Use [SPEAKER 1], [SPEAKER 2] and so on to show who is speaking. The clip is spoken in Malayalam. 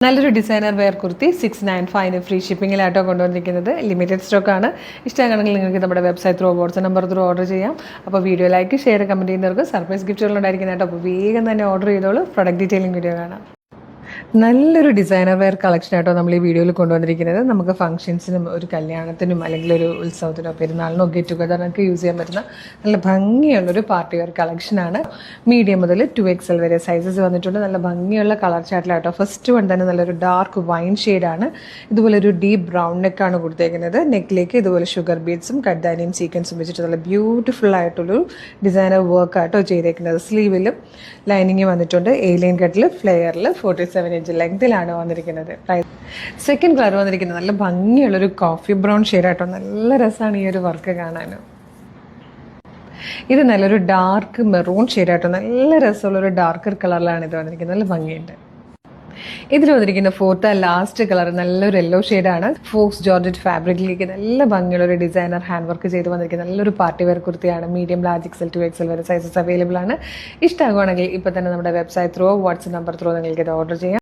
[SPEAKER 1] നല്ലൊരു ഡിസൈനർ വെയർ കുർത്തി 695 ഫ്രീ ഷിപ്പിങ്ങിലായിട്ടോ കൊണ്ടുവന്നിരിക്കുന്നത്. ലിമിറ്റഡ് സ്റ്റോക്കാണ്. ഇഷ്ടമാണെങ്കിൽ നിങ്ങൾക്ക് നമ്മുടെ website through WhatsApp number through order ചെയ്യാം. അപ്പോൾ വീഡിയോ ലൈക്ക് ഷെയർ കമൻറ്റ് ചെയ്യുന്നവർക്ക് സർപ്രൈസ് ഗിഫ്റ്റുകളുണ്ടായിരിക്കുന്നതായിട്ടോ. അപ്പോൾ വേഗം തന്നെ ഓർഡർ ചെയ്തോളൂ. പ്രൊഡക്റ്റ് ഡീറ്റെയിലിംഗ് വീഡിയോ കാണാം. നല്ലൊരു ഡിസൈനർ വെയർ കളക്ഷൻ ആയിട്ടോ നമ്മൾ ഈ വീഡിയോയിൽ കൊണ്ടുവന്നിരിക്കുന്നത്. നമുക്ക് ഫംഗ്ഷൻസിനും ഒരു കല്യാണത്തിനും അല്ലെങ്കിൽ ഒരു ഉത്സവത്തിനോ പെരുന്നാളിനോ ഗെറ്റ് ടുഗദറിനൊക്കെ യൂസ് ചെയ്യാൻ പറ്റുന്ന നല്ല ഭംഗിയുള്ളൊരു പാർട്ടി വെയർ കളക്ഷനാണ്. മീഡിയം മുതൽ 2XL വരെ സൈസസ് വന്നിട്ടുണ്ട്. നല്ല ഭംഗിയുള്ള കളർ ചാർട്ടിലായിട്ടോ. ഫസ്റ്റ് വൺ തന്നെ നല്ലൊരു ഡാർക്ക് വൈൻ ഷെയ്ഡാണ്. ഇതുപോലെ ഒരു ഡീപ്പ് ബ്രൗൺ നെക്കാണ് കൊടുത്തേക്കുന്നത്. നെക്കിലേക്ക് ഇതുപോലെ ഷുഗർ ബീഡ്സും കഡ്ദാനിയും സീക്വൻസും വെച്ചിട്ട് നല്ല ബ്യൂട്ടിഫുൾ ആയിട്ടുള്ളൊരു ഡിസൈനർ വർക്ക് ആയിട്ടോ ചെയ്തേക്കുന്നത്. സ്ലീവിലും ലൈനിങ് വന്നിട്ടുണ്ട്. ലൈൻ കട്ടിൽ ഫ്ലെയറിൽ 47 ഇഞ്ച് ലെങ്തിലാണ് വന്നിരിക്കുന്നത്. സെക്കൻഡ് കളർ വന്നിരിക്കുന്നത് നല്ല ഭംഗിയുള്ളൊരു കോഫി ബ്രൗൺ ഷെയ്ഡായിട്ടോ. നല്ല രസമാണ് ഈ ഒരു വർക്ക് കാണാൻ. ഇത് നല്ലൊരു ഡാർക്ക് മെറൂൺ ഷെയ്ഡായിട്ടോ. നല്ല രസമുള്ളൊരു ഡാർക്കർ കളറിലാണ് ഇത് വന്നിരിക്കുന്നത്. നല്ല ഭംഗിയുണ്ട്. ഇതിൽ വന്നിരിക്കുന്ന ഫോർത്ത് ലാസ്റ്റ് കളർ നല്ലൊരു യെല്ലോ ഷെയ്ഡാണ്. ഫോക്സ് ജോർജറ്റ് ഫാബ്രിക്കിലേക്ക് നല്ല ഭംഗിയുള്ള ഒരു ഡിസൈനർ ഹാൻഡ് വർക്ക് ചെയ്ത് വന്നിരിക്കുന്ന നല്ലൊരു പാർട്ടി വെയർ കുർത്തിയാണ്. മീഡിയം ലാർജ് XL 2XL വരെ സൈസസ് അവൈലബിൾ ആണ്. ഇഷ്ടമാകുവാണെങ്കിൽ ഇപ്പോൾ തന്നെ നമ്മുടെ website through WhatsApp number through നിങ്ങൾക്ക് ഇത് ഓർഡർ ചെയ്യാം.